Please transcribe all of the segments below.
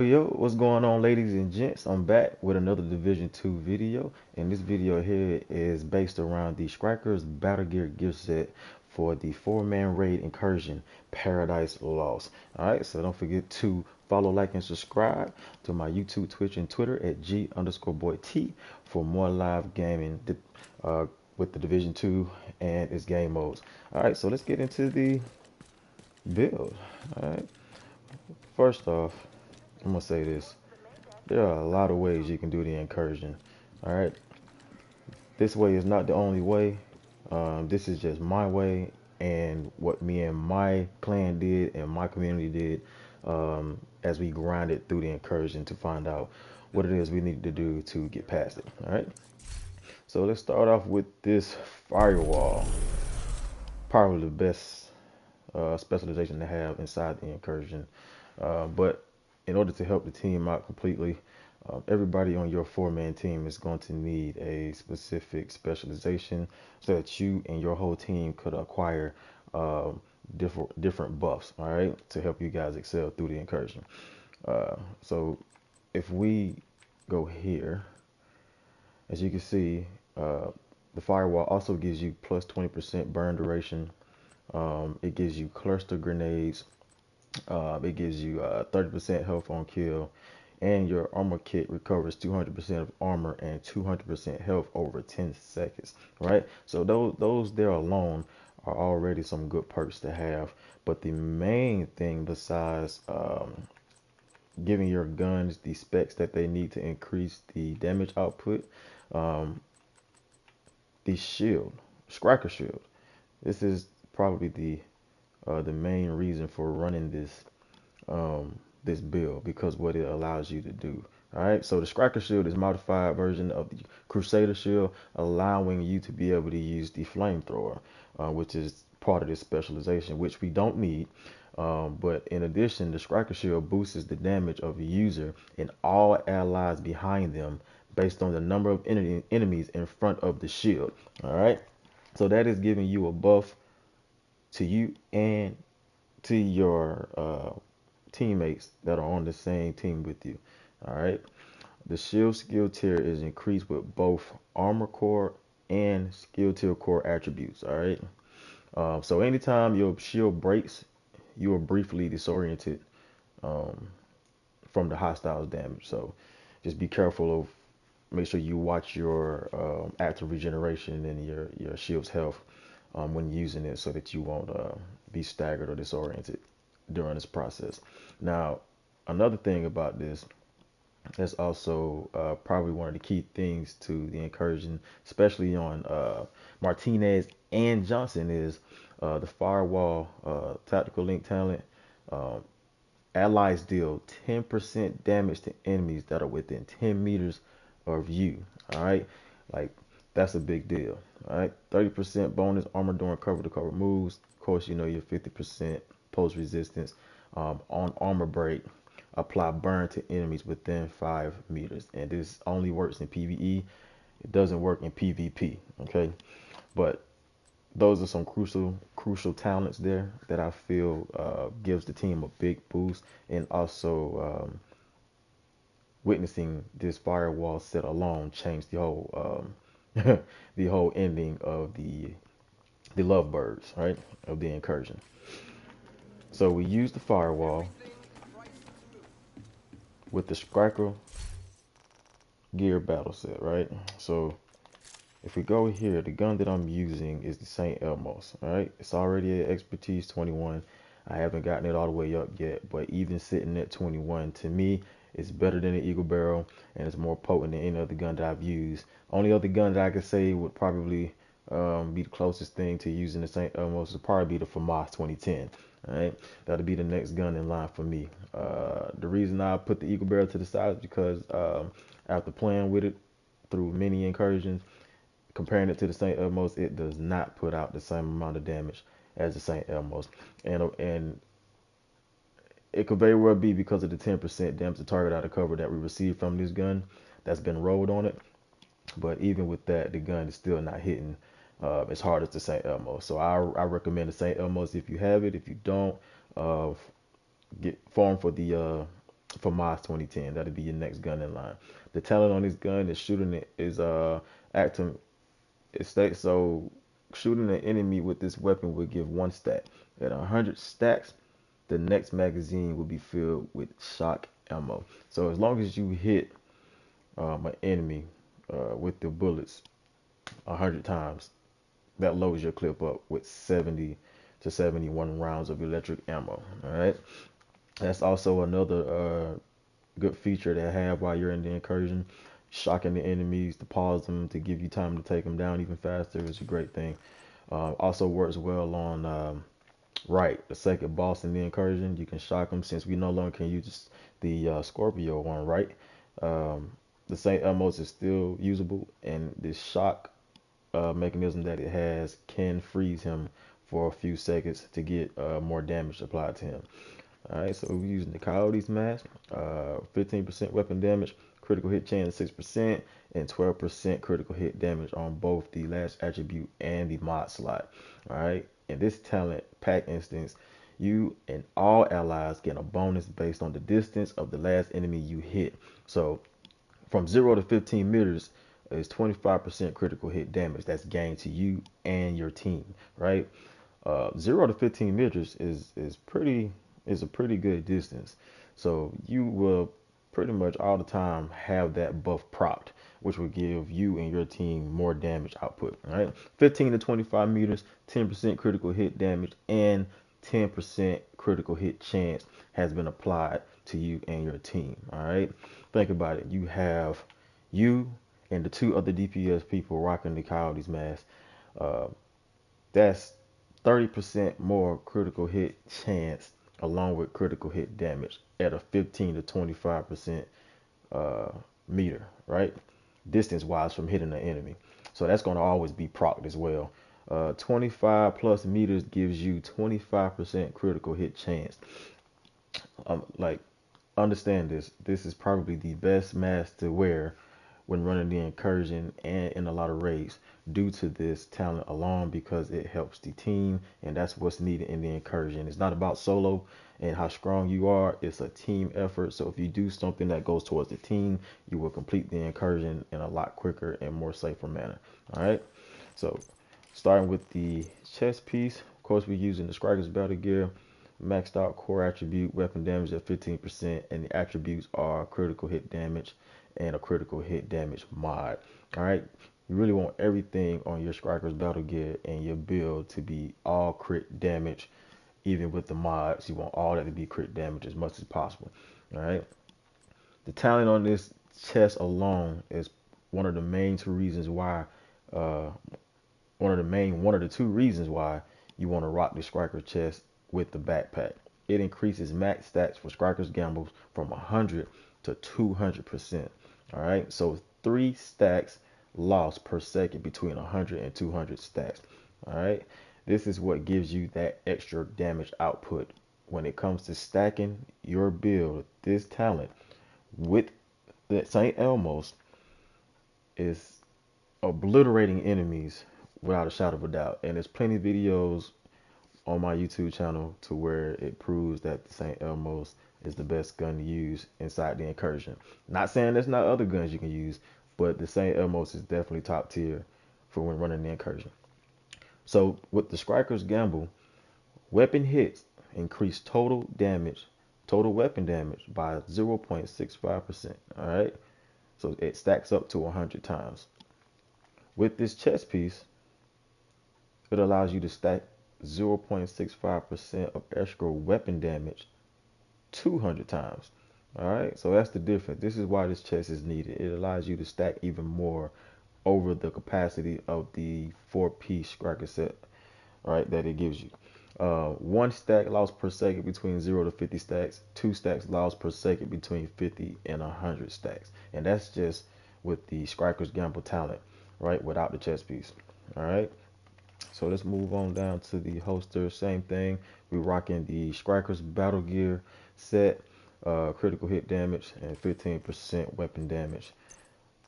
Yo, what's going on, ladies and gents? I'm back with another Division 2 video, and this video here is based around the Strikers Battle Gear gift set for the 4-man raid Incursion Paradise Lost. Alright, so don't forget to follow, like, and subscribe to my YouTube, Twitch, and Twitter at G_boy_T for more live gaming uh, with the Division 2 and its game modes. Alright, so let's get into the build. Alright, first off, I'm gonna say this. There are a lot of ways you can do the incursion. All right, this way is not the only way. This is just my way and what me and my clan did and my community did as we grinded through the incursion to find out what it is we needed to do to get past it. All right, so let's start off with this firewall. Probably the best specialization to have inside the incursion, but in order to help the team out completely, everybody on your 4-man team is going to need a specific specialization so that you and your whole team could acquire different buffs, all right, to help you guys excel through the incursion. So if we go here, as you can see, the firewall also gives you plus 20% burn duration. It gives you cluster grenades. It gives you 30% health on kill, and your armor kit recovers 200% of armor and 200% health over 10 seconds. Right? So those there alone are already some good perks to have. But the main thing, besides giving your guns the specs that they need to increase the damage output, um, the shield, Striker shield. This is probably the main reason for running this build, because what it allows you to do. All right, so the Striker shield is a modified version of the Crusader shield, allowing you to be able to use the flamethrower, which is part of this specialization, which we don't need. But in addition, the Striker shield boosts the damage of a user and all allies behind them based on the number of enemies in front of the shield. All right, so that is giving you a buff to you and to your teammates that are on the same team with you. All right. The shield skill tier is increased with both armor core and skill tier core attributes. All right. So anytime your shield breaks, you are briefly disoriented um, from the hostiles damage. So just be careful of. Make sure you watch your active regeneration and your shield's health when using it, so that you won't be staggered or disoriented during this process. Now, another thing about this that's also probably one of the key things to the incursion, especially on Martinez and Johnson, is the firewall tactical link talent. Um, Allies deal 10% damage to enemies that are within 10 meters of you. All right, like that's a big deal. All right, 30% bonus armor during cover to cover moves. Of course, you know your 50% post resistance on armor break. Apply burn to enemies within 5 meters, and this only works in PvE. It doesn't work in PvP. Okay, but those are some crucial talents there that I feel gives the team a big boost, and also witnessing this firewall set alone changed the whole the whole ending of the lovebirds, right, of the incursion. So we use the firewall with the striker gear battle set, right? So if we go here, the gun that I'm using is the St. Elmo's, all right? It's already at expertise 21. I haven't gotten it all the way up yet, but even sitting at 21, to me, it's better than the Eagle Barrel, and it's more potent than any other gun that I've used. Only other gun that I could say would probably be the closest thing to using the St. Elmo's would probably be the FAMAS 2010. All right, that'll be the next gun in line for me. The reason I put the Eagle Barrel to the side is because after playing with it through many incursions, comparing it to the St. Elmo's, it does not put out the same amount of damage as the St. Elmo's, and it could very well be because of the 10% damage to target out of cover that we received from this gun that's been rolled on it. But even with that, the gun is still not hitting as hard as the St. Elmo's. So I recommend the St. Elmo's if you have it. If you don't, uh, get farm for the for Moss 2010. That'll be your next gun in line. The talent on this gun is shooting it is acting. It states so shooting an enemy with this weapon will give 1 stat. At 100 stacks, the next magazine will be filled with shock ammo. So as long as you hit an enemy with the bullets 100 times, that loads your clip up with 70 to 71 rounds of electric ammo. All right. That's also another good feature to have while you're in the incursion. Shocking the enemies to pause them to give you time to take them down even faster is a great thing. Also works well on right, the second boss in the incursion. You can shock them since we no longer can use the Scorpio one, right? The same Elmos is still usable, and this shock mechanism that it has can freeze him for a few seconds to get more damage applied to him. All right, so we're using the Coyote's mask, 15% weapon damage, critical hit chance 6%, and 12% critical hit damage on both the last attribute and the mod slot. All right, in this talent pack instance, you and all allies get a bonus based on the distance of the last enemy you hit. So from 0 to 15 meters is 25% critical hit damage that's gained to you and your team, right? 0 to 15 meters is a pretty good distance. So you will pretty much all the time have that buff propped, which will give you and your team more damage output. All right, 15 to 25 meters, 10% critical hit damage and 10% critical hit chance has been applied to you and your team. All right, think about it. You have you and the 2 other DPS people rocking the Coyote's mask. Uh, that's 30% more critical hit chance along with critical hit damage at a 15 to 25% uh, meter, right? Distance wise from hitting the enemy. So that's going to always be procced as well. 25 plus meters gives you 25% critical hit chance. Like, understand this. This is probably the best mask to wear when running the incursion and in a lot of raids due to this talent alone because it helps the team and that's what's needed in the incursion. It's not about solo and how strong you are, it's a team effort. So if you do something that goes towards the team, you will complete the incursion in a lot quicker and more safer manner. All right, so starting with the chest piece, of course we're using the Striker's battle gear, maxed out core attribute, weapon damage at 15%, and the attributes are critical hit damage and a critical hit damage mod. All right, you really want everything on your Striker's battle gear and your build to be all crit damage. Even with the mods, you want all that to be crit damage as much as possible. All right, the talent on this chest alone is one of the main 2 reasons why uh, one of the 2 reasons why you want to rock the Striker chest with the backpack. It increases max stats for Striker's gambles from 100 to 200%. All right, so 3 stacks lost per second between 100 and 200 stacks. All right, this is what gives you that extra damage output when it comes to stacking your build. This talent with the St. Elmo's is obliterating enemies without a shadow of a doubt. And there's plenty of videos on my YouTube channel to where it proves that the St. Elmo's is the best gun to use inside the incursion. Not saying there's not other guns you can use, but the St. Elmo's is definitely top tier for when running the incursion. So with the Striker's Gamble, weapon hits increase total weapon damage by 0.65%. All right, so it stacks up to 100 times. With this chest piece, it allows you to stack 0.65% of extra weapon damage 200 times. All right, so that's the difference. This is why this chest is needed. It allows you to stack even more over the capacity of the 4-piece Striker set, right, that it gives you. 1 stack lost per second between 0 to 50 stacks, 2 stacks lost per second between 50 and 100 stacks. And that's just with the Striker's Gamble talent, right, without the chest piece. All right, so let's move on down to the holster. Same thing. We're rocking the Striker's Battle Gear set, critical hit damage and 15% weapon damage.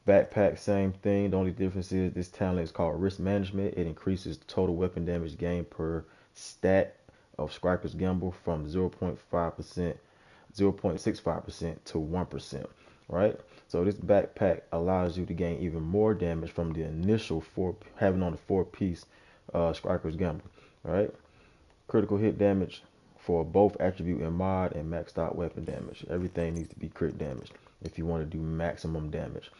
Backpack, same thing. The only difference is this talent is called Risk Management. It increases the total weapon damage gained per stat of Striker's Gamble from 0.5% 0.65% to 1%, right? So this backpack allows you to gain even more damage from the initial having on the four-piece Striker's Gamble, right? Critical hit damage for both attribute and mod, and maxed out weapon damage. Everything needs to be crit damage if you want to do maximum damage.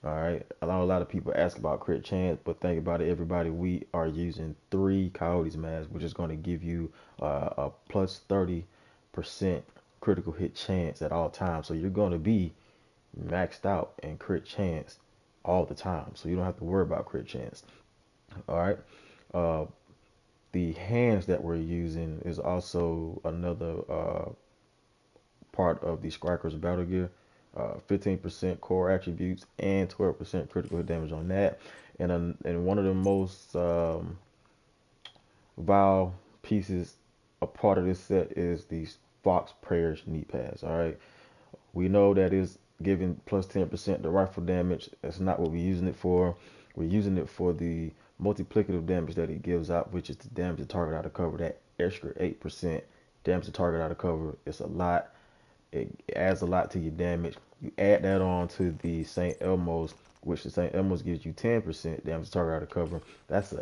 All right. I know a lot of people ask about crit chance, but think about it, everybody. We are using 3 Coyotes masks, which is going to give you a plus 30% critical hit chance at all times. So you're going to be maxed out in crit chance all the time. So you don't have to worry about crit chance. All right. Uh, the hands that we're using is also another part of the Striker's battle gear. 15% core attributes and 12% critical hit damage on that. And one of the most vile pieces, a part of this set is the Fox Prayers knee pads. All right, we know that is giving plus 10% the rifle damage. That's not what we're using it for. We're using it for the multiplicative damage that it gives out, which is the damage to target out of cover. That extra 8% damage to target out of cover. It's a lot. It adds a lot to your damage. You add that on to the St. Elmo's, which the St. Elmo's gives you 10% damage to target out of cover. That's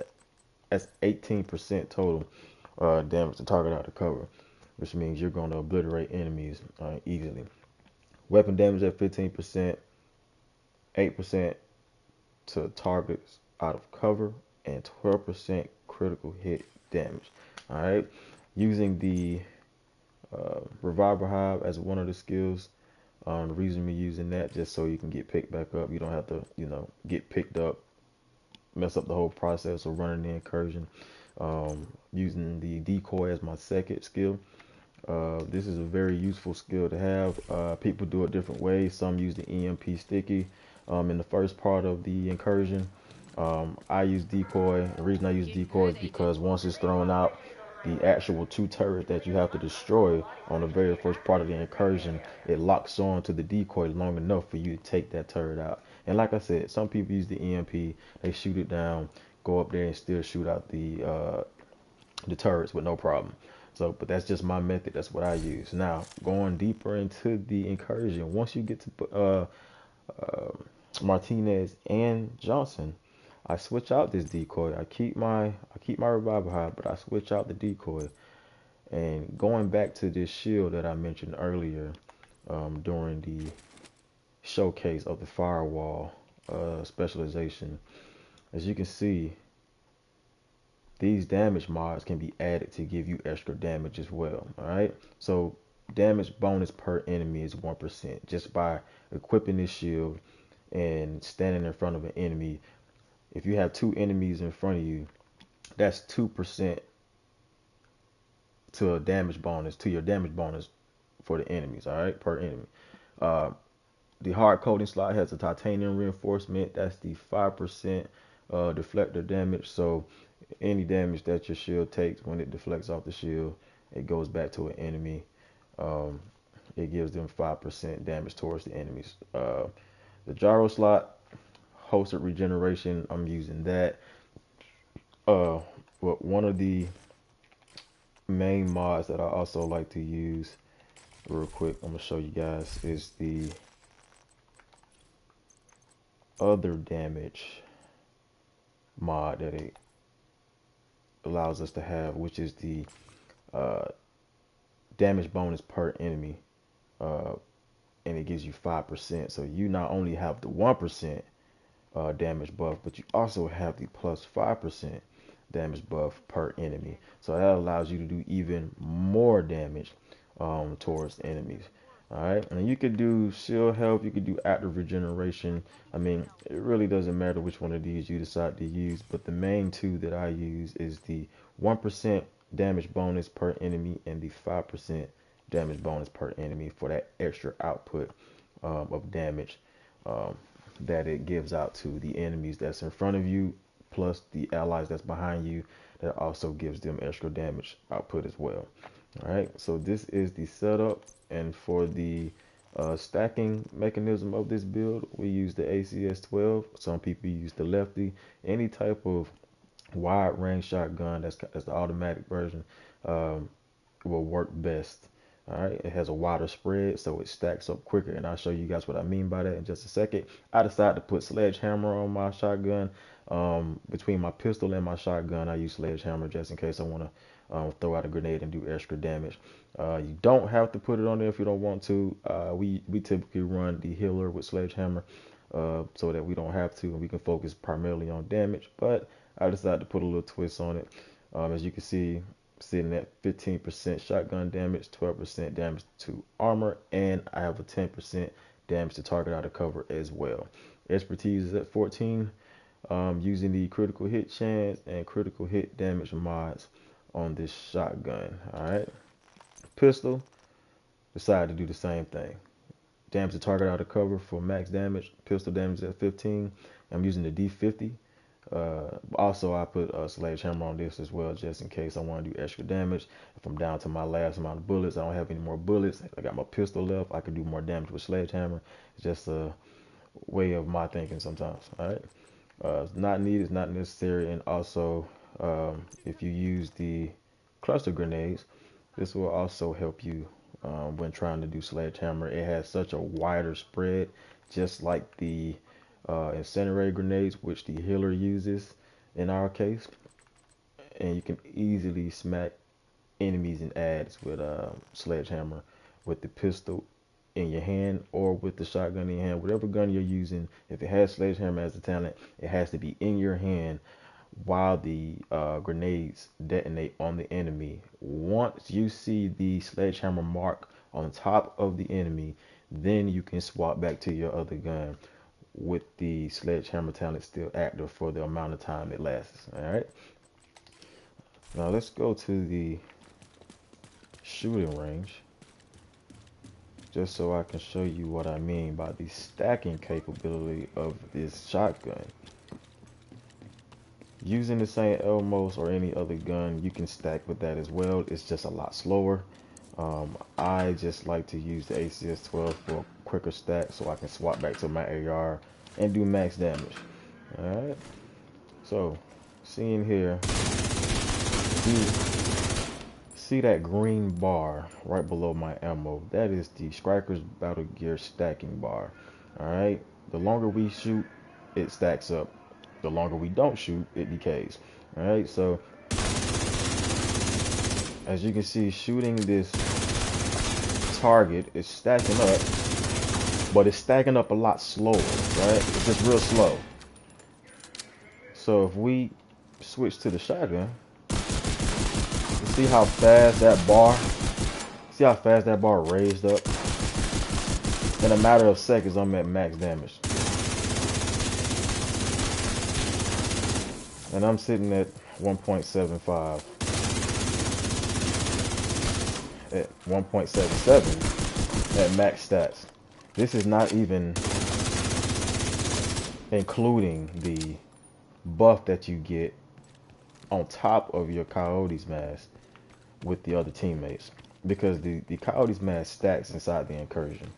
18% total damage to target out of cover, which means you're going to obliterate enemies easily. Weapon damage at 15%, 8% to targets out of cover, and 12% critical hit damage. All right, using the Revival Hive as one of the skills. The reason we're using that, just so you can get picked back up. You don't have to, get picked up, mess up the whole process of running the incursion. Using the decoy as my second skill. This is a very useful skill to have. People do it different ways. Some use the EMP sticky in the first part of the incursion. I use decoy. The reason I use decoy is because once it's thrown out, the actual 2 turrets that you have to destroy on the very first part of the incursion, it locks on to the decoy long enough for you to take that turret out. And like I said, some people use the EMP, they shoot it down, go up there and still shoot out the turrets with no problem. So, but that's just my method. That's what I use. Now, going deeper into the incursion, once you get to Martinez and Johnson, I switch out this decoy. I keep my revival high, but I switch out the decoy. And going back to this shield that I mentioned earlier during the showcase of the Firewall specialization, as you can see, these damage mods can be added to give you extra damage as well. All right, so damage bonus per enemy is 1% just by equipping this shield and standing in front of an enemy. If you have 2 enemies in front of you, that's 2% to a damage bonus, to your damage bonus for the enemies, all right, per enemy. The hard coating slot has a titanium reinforcement. That's the 5% deflector damage. So any damage that your shield takes when it deflects off the shield, it goes back to an enemy. It gives them 5% damage towards the enemies. The gyro slot, hosted regeneration, I'm using that. But one of the main mods that I also like to use real quick, I'm gonna show you guys, is the other damage mod that it allows us to have, which is the damage bonus per enemy, and it gives you 5%. So you not only have the 1% damage buff, but you also have the plus 5% damage buff per enemy. So that allows you to do even more damage towards enemies. All right, and you could do shield health, you could do active regeneration. I mean, it really doesn't matter which one of these you decide to use, but the main 2 that I use is the 1% damage bonus per enemy and the 5% damage bonus per enemy for that extra output of damage that it gives out to the enemies that's in front of you, plus the allies that's behind you. That also gives them extra damage output as well. All right, so this is the setup, and for the stacking mechanism of this build, we use the ACS-12. Some people use the lefty. Any type of wide range shotgun, that's the automatic version, will work best All right, it has a wider spread, so it stacks up quicker, and I'll show you guys what I mean by that in just a second. I decided to put sledgehammer on my shotgun. Between my pistol and my shotgun, I use sledgehammer just in case I want to throw out a grenade and do extra damage. You don't have to put it on there if you don't want to. We typically run the healer with sledgehammer so that we don't have to, and we can focus primarily on damage. But I decided to put a little twist on it. As you can see, sitting at 15% shotgun damage, 12% damage to armor, and I have a 10% damage to target out of cover as well. Expertise is at 14, using the critical hit chance and critical hit damage mods on this shotgun. All right, pistol, decided to do the same thing. Damage to target out of cover for max damage. Pistol damage at 15. I'm using the D50. Also, I put a sledgehammer on this as well, just in case I want to do extra damage. If I'm down to my last amount of bullets, I don't have any more bullets, I got my pistol left, I can do more damage with sledgehammer. It's just a way of my thinking sometimes. All right. It's not needed, it's not necessary. And also, if you use the cluster grenades, this will also help you when trying to do sledgehammer. It has such a wider spread, just like the incendiary grenades, which the healer uses in our case. And you can easily smack enemies and adds with sledgehammer with the pistol in your hand or with the shotgun in your hand, whatever gun you're using. If it has sledgehammer as a talent, it has to be in your hand while the grenades detonate on the enemy. Once you see the sledgehammer mark on top of the enemy, then you can swap back to your other gun with the sledgehammer talent still active for the amount of time it lasts. All right, now let's go to the shooting range, just so I can show you what I mean by the stacking capability of this shotgun. Using the same Elmos or any other gun, you can stack with that as well. It's just a lot slower. I just like to use the ACS-12 for a quicker stack so I can swap back to my AR and do max damage. Alright, so seeing here, see that green bar right below my ammo? That is the Striker's Battle Gear stacking bar. Alright, the longer we shoot, it stacks up. The longer we don't shoot, it decays. Alright, so as you can see, shooting this target is stacking up, but it's stacking up a lot slower, right? It's just real slow. So if we switch to the shotgun, you see how fast that bar raised up? In a matter of seconds, I'm at max damage. And I'm sitting at 1.75. At 1.77 at max stats. This is not even including the buff that you get on top of your Coyote's mask with the other teammates, because the Coyote's mask stacks inside the Incursion.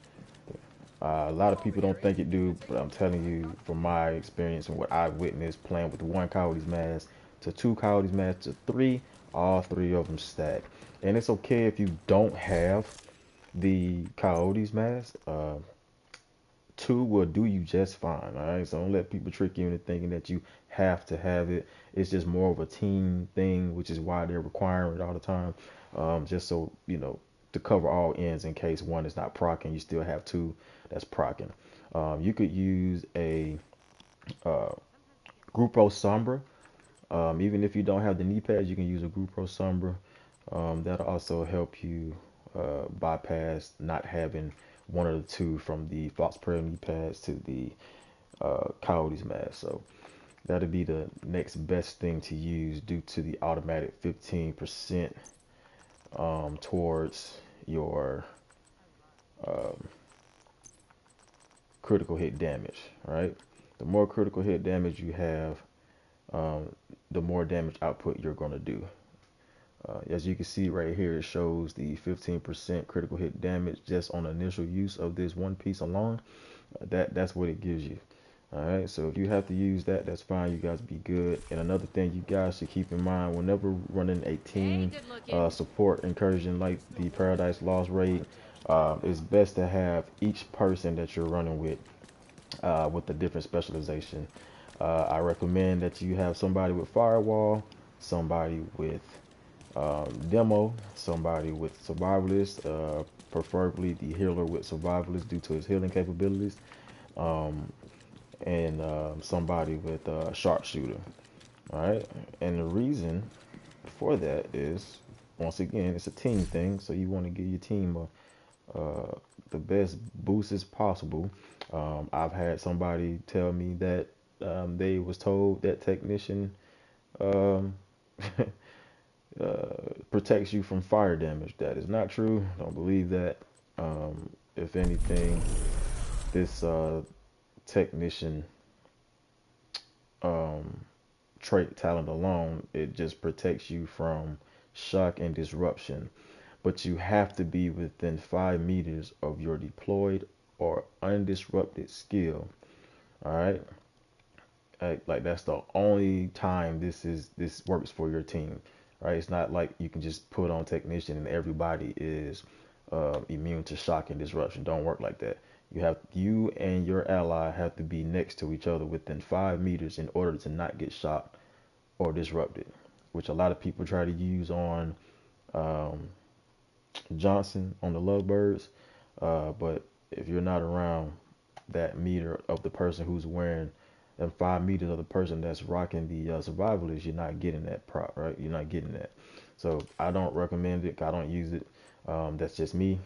A lot of people don't think it do, but I'm telling you from my experience and what I've witnessed playing with one Coyote's mask to two Coyote's masks to three, all three of them stack. And it's okay if you don't have the Coyote's mask. Two will do you just fine. All right, so don't let people trick you into thinking that you have to have it. It's just more of a team thing, which is why they're requiring it all the time. Just so you know, to cover all ends in case one is not proccing, you still have two that's proccing. You could use a Grupo Sombra. Even if you don't have the knee pads, you can use a Grupo Sombra. That'll also help you bypass not having one of the two, from the Fox Prayer knee pads to the Coyote's mask. So that'll be the next best thing to use due to the automatic 15% towards your critical hit damage, right? The more critical hit damage you have, the more damage output you're going to do. As you can see right here, it shows the 15% critical hit damage just on initial use of this one piece alone. That's what it gives you. All right, so if you have to use that, that's fine. You guys be good. And another thing you guys should keep in mind whenever running a team support incursion like the Paradise Lost raid, it's best to have each person that you're running with a different specialization. I recommend that you have somebody with Firewall, somebody with Demo, somebody with Survivalist, preferably the healer with Survivalist due to his healing capabilities, um, and somebody with Sharpshooter. All right, and the reason for that is, once again, it's a team thing, so you want to give your team the best boost as possible. I've had somebody tell me that they was told that technician um, protects you from fire damage. That is not true. Don't believe that. If anything, this technician um, trait talent alone, it just protects you from shock and disruption. But you have to be within 5 meters of your deployed or undisrupted skill. All right, like that's the only time this works for your team. Right? It's not like you can just put on technician and everybody is immune to shock and disruption. Don't work like that. You and your ally have to be next to each other within 5 meters in order to not get shocked or disrupted, which a lot of people try to use on um, Johnson on the Lovebirds. But if you're not around that meter of the person who's wearing and 5 meters of the person that's rocking the survivalist, you're not getting that prop, right? You're not getting that. So I don't recommend it. I don't use it. That's just me.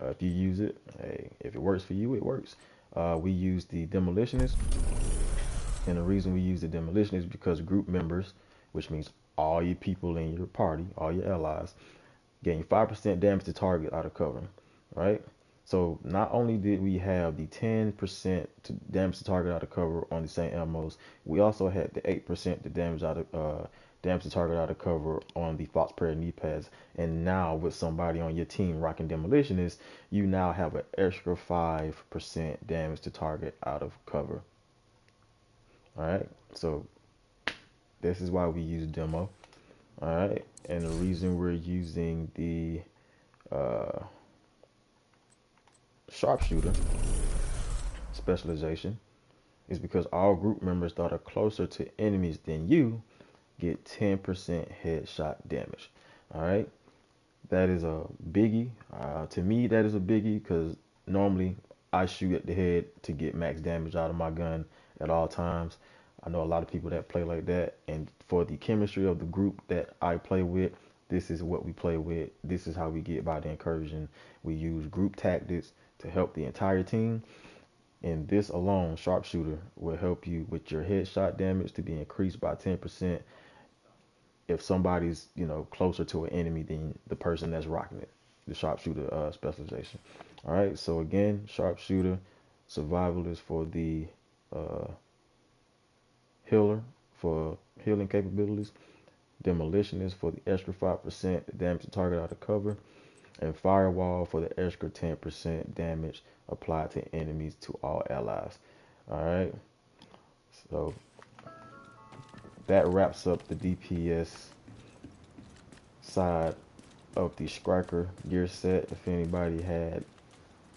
If you use it, hey, if it works for you, it works. We use the demolitionist, and the reason we use the demolitionist is because group members, which means all your people in your party, all your allies, gain 5% damage to target out of cover, right? So not only did we have the 10% to damage to target out of cover on the same ammos, we also had the 8% to damage to target out of cover on the Fox Prayer knee pads. And now with somebody on your team rocking demolitionist, you now have an extra 5% damage to target out of cover. All right, so this is why we use demo. All right, and the reason we're using the uh, sharpshooter specialization is because all group members that are closer to enemies than you get 10% headshot damage. All right, that is a biggie. To me, that is a biggie because normally I shoot at the head to get max damage out of my gun at all times. I know a lot of people that play like that, and for the chemistry of the group that I play with, this is what we play with. This is how we get by the incursion. We use group tactics to help the entire team, and this alone, sharpshooter, will help you with your headshot damage to be increased by 10% if somebody's closer to an enemy than the person that's rocking it. The sharpshooter specialization. All right, so again, sharpshooter, survivalist for the uh, healer for healing capabilities, demolitionist for the extra 5% damage to target out of cover, and firewall for the extra 10% damage applied to enemies to all allies. All right, so that wraps up the DPS side of the Striker gear set. If anybody had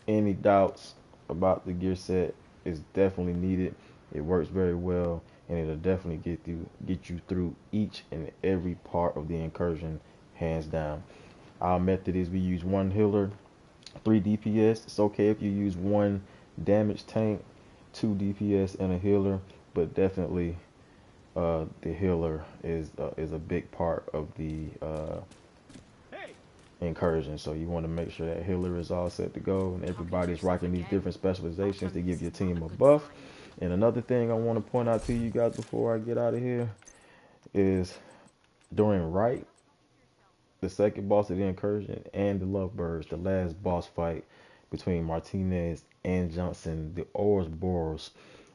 any doubts about the gear set, it's definitely needed. It works very well, and it'll definitely get you through each and every part of the incursion, hands down. Our method is we use one healer, 3 DPS. It's okay if you use one damage tank, 2 DPS, and a healer, but definitely the healer is a big part of the incursion. So you want to make sure that healer is all set to go, and everybody's rocking these different specializations to give your team a buff. And another thing I want to point out to you guys before I get out of here is during right, the second boss of the incursion, and the Lovebirds, the last boss fight between Martinez and Johnson, the Ouroboros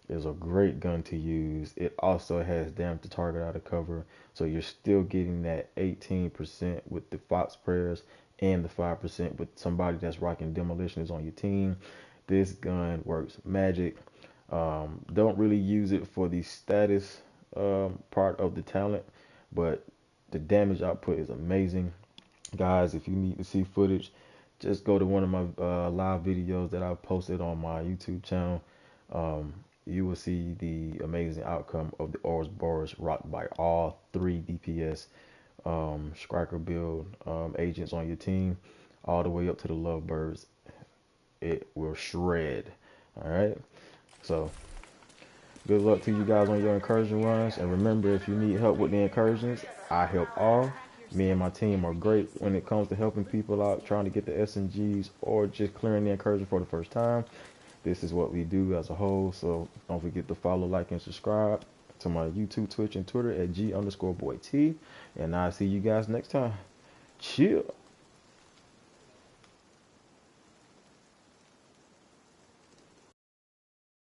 is a great gun to use. It also has damage to target out of cover, so you're still getting that 18% with the Fox Prayers and the 5% with somebody that's rocking demolitioners on your team. This gun works magic. Don't really use it for the status part of the talent, but the damage output is amazing. Guys, if you need to see footage, just go to one of my live videos that I've posted on my YouTube channel. You will see the amazing outcome of the Ouroboros rocked by all three DPS Striker build agents on your team, all the way up to the Lovebirds. It will shred. All right. So good luck to you guys on your incursion runs. And remember, if you need help with the incursions, I help all. Me and my team are great when it comes to helping people out, trying to get the SMGs or just clearing the incursion for the first time. This is what we do as a whole. So don't forget to follow, like, and subscribe to my YouTube, Twitch, and Twitter at G_boy T. And I'll see you guys next time. Chill.